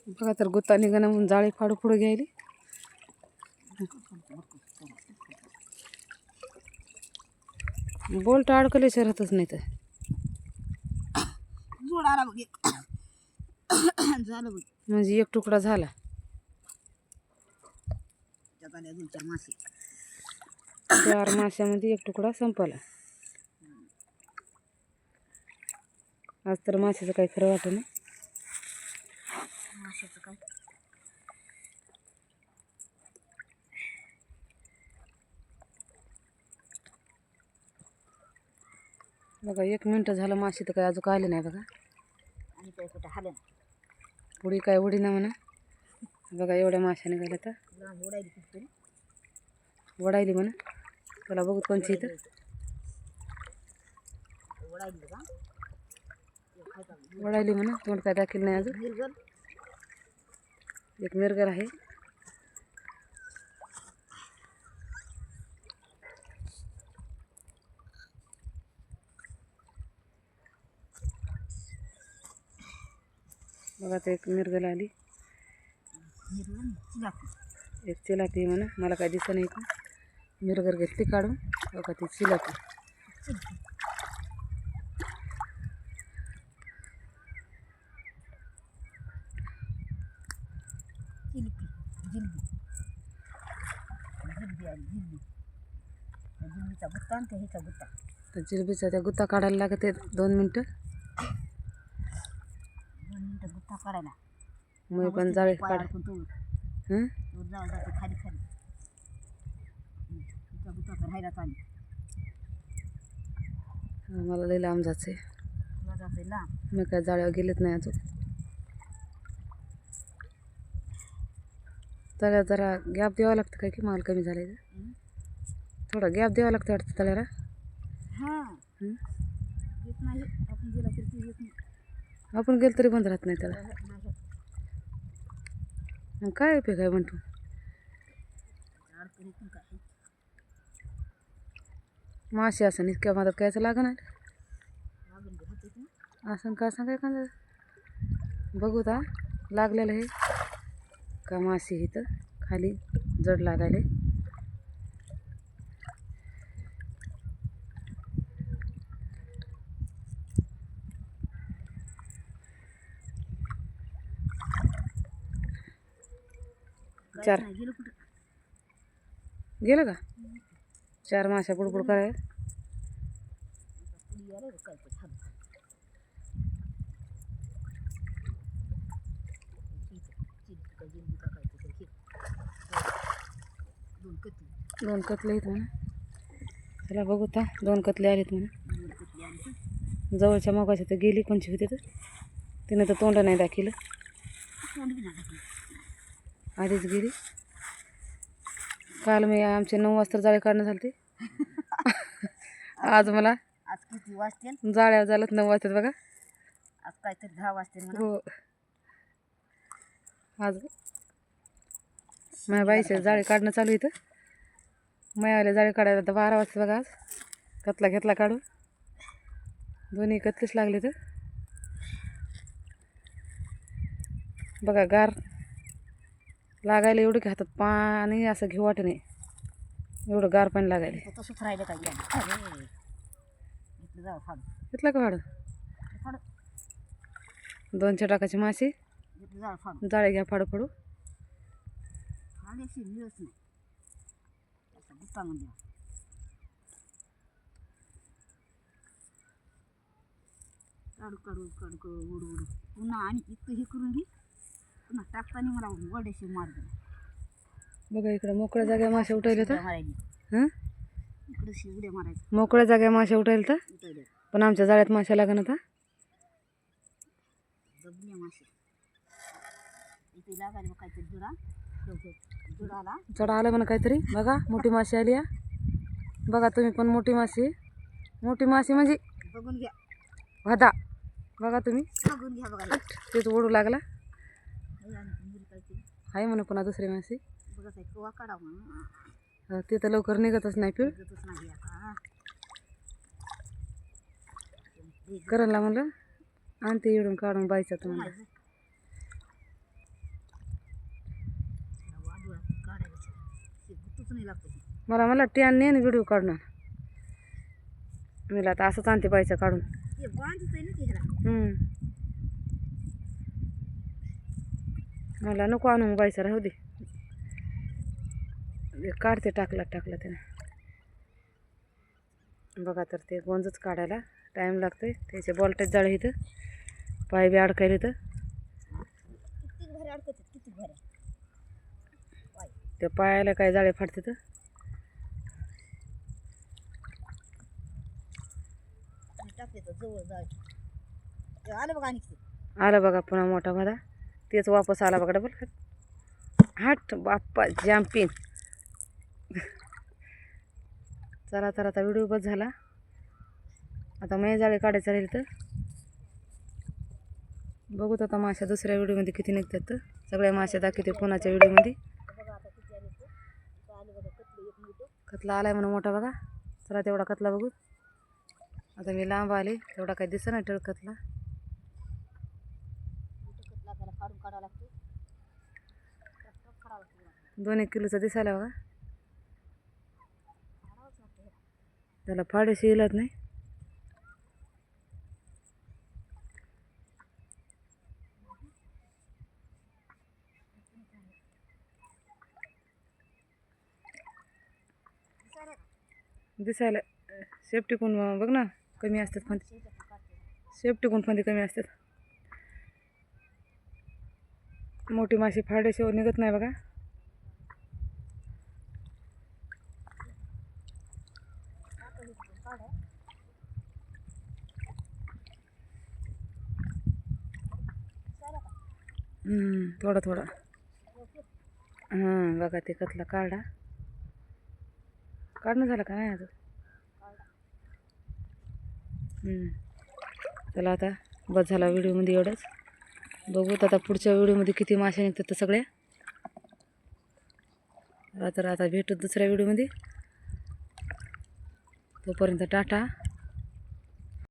बघा तर गुत्ता निघणं म्हणून जाळी फाडू पुढे घ्यायली. बोल्ट अडकले शरतच नाही तर जोड आला बघ एक. झालं बघ. म्हणजे एक तुकडा झाला. त्यात आले अजून 4 मासे. 4 माशामध्ये एक तुकडा संपला. आज तर माशाचं काही खरं वाटत नाही. माशाचं काय बघा 1 मिनिट झालं मासे तर काय अजून आले नाही बघा. आणि काय कुठं हालं पुढी काय उडी ना म्हणा. बघा एवढ्या माशा निघाल्या तर लांब ओढायली कुठतरी. वडायली म्हणा. त्याला बघू कोणची इथं ओढायली का वडायली म्हणा. तोंड काय दाखल नाही अजून. निर्गल एक मिरगर आहे. बघा ते एक मिरगल आली. निर्गल चिलापी. एक चिलापी म्हणा. मला काय दिसत नाही का. मिरगर घेतली काढून. बघा ती चिलापी. जिलबी जिलबी जिलबी आली जिलबी. जिलबीचा गुत्ता आणि ह्याचा गुत्ता. तर जिलबीचा त्या गुत्ता काढायला लागते 2 मिनटं. 2 मिनिटं गुत्ता काढायला. मी पण जाळी काढ. दूर जाऊ जाते खाली खाली. तिचा गुत्ता तर राहायला चालली. मला लई लांब जायचं. तुला जाते लांब. मी काय जाळ्यावर गेलेत नाही अजून. तळ्यात जरा गॅप द्यावं लागतं काय की माल कमी झाला आहे. थोडा गॅप द्यावा लागतं वाटतं तळ्याला. हां येत नाही. आपण गेला तरी ती येत नाही. आपण गेलं तरी बंद राहत नाही त्याला. नाही मग काय उपयोग आहे म्हणतो. अडचण येत काय मासे असं इतक्या मदत कायचं लागणार लागून राहते ना. असं काय सांगाय का. बघू ता लागलेलं हे का मासे इथं खाली जड लागायले. चार गेलं कुठं. गेलं का. 4 माशा बुडबुड कराय. काय ते थांब. दोन कतले आहेत म्हणा. चला बघू ता 2 कतले आलेत म्हणा. जवळच्या मोगाच्या तर गेली कोणची होती तर तिनं तर तोंड नाही दाखिलं. आधीच गेली. काल मी आमचे 9 वाजता जाळे काढणं झाले. आज मला आज किती वाजते. जाळ्या झालं 9 वाजतात बघा. आज काहीतरी 10 वाजते. हो आज माझ्या बाईचे जाळे काढणं चालू इथं. मायावाले जाळे काढायला तर 12 वाजता बघा. आज कतला घेतला काढून. दोन्ही कतलेच लागले तर बघा. गार लागायला एवढं की हातात पाणी असं घेऊ वाटत नाही. एवढं गार पाणी लागायला. तसंच राहिलं काय जाऊ फाड. घेतला का फाड. फाड 200 टाकाचे मासे. जाळ फाड. जाळे घ्या फाडू फाडू. आल्याशी मिळत नाही. असं गुत्ता म्हणजे काढू काढू काढू काढू उडू उडू. पुन्हा आणि इतकं हे करून घे. पुन्हा टाकताना मला वड्याशी मार दिला. बघा इकडं मोकळ्या जाग्या मासे उठायला तर. मारायची हां इकडे उड्या मारायचं. मोकळ्या जाग्या मासे उठायला तर. उठवल्या पण आमच्या जाळ्यात मासे लागण आता. दबल्या मासे इथे लागायला मग काहीतरी जुडा जुडाला चढा आलं म्हणा काहीतरी. बघा मोठी माशी आली. या बघा तुम्ही पण मोठी माशी. मोठी माशी म्हणजे बघून घ्या. वादा बघा तुम्ही. बघून घ्या बघा. तेच ओढू लागला काहीतरी आहे म्हणा पुन्हा दुसरी माशी. बघा कवा काढा म्हणून ते तर लवकर निघतच नाही. पीळ निघतच नाही आता. करणला म्हणलं आणते इडून काढून बायचा तुम्हाला. नाही लागतं मला मला टॅन नाही व्हिडिओ काढणार. मला आता असंच आणते पाहिजे काढून. ते बांधत आहे ना ते ह्याला. मला नको आणून बायचं राहू दे. काढते टाकला त्यानं. बघा तर ते गोंजच काढायला टाईम लागतोय. त्याचे बॉल्टेज जाळ इथं पाय बी अडकायला इथं. किती भारी अडकत किती भारी पाय. त्या पायाला काय जाळे फाटते तर. टाकले तर जवळ जाय आलं बघा. आणि आलं बघा पुन्हा मोठा भादा. तेच वापस आला बघा डबल. हट बाप्पा जॅम्पिंग. चला तर आता व्हिडिओ बस झाला. आता मै जाळे काढायचं राहील तर बघूत आता माश्या दुसऱ्या व्हिडिओमध्ये किती निघतात. तर सगळ्या माश्या दाखवते पुण्याच्या व्हिडिओमध्ये. बघा आता किती आले ते. आले बघा कतलं एक मोठं. कतला आलाय म्हणून मोठा बघा. चला तेवढा कतला बघू. आता मी लांब आले तेवढा काही दिसत नाही कतला. कतला त्याला काढून काढावं लागते. काढावं लागते. 2-1 किलोचा दिसायला बघा. त्याला फाडेशी येलच नाही. दिसायला सेफ्टी कोण बघ ना कमी असतात फंदी. सेफ्टी कोण फंदी कमी असतात. मोठी माशी फाडेशिवाय निघत नाही बघा. थोडा थोडा. हां बघा ते कतला काढा. काढणं झालं का नाही अजून. चला आता बस झाला व्हिडिओमध्ये एवढंच. बघूत आता पुढच्या व्हिडिओमध्ये किती मासे निघतात तर सगळ्या. तर आता भेटू दुसऱ्या व्हिडिओमध्ये. तोपर्यंत टाटा.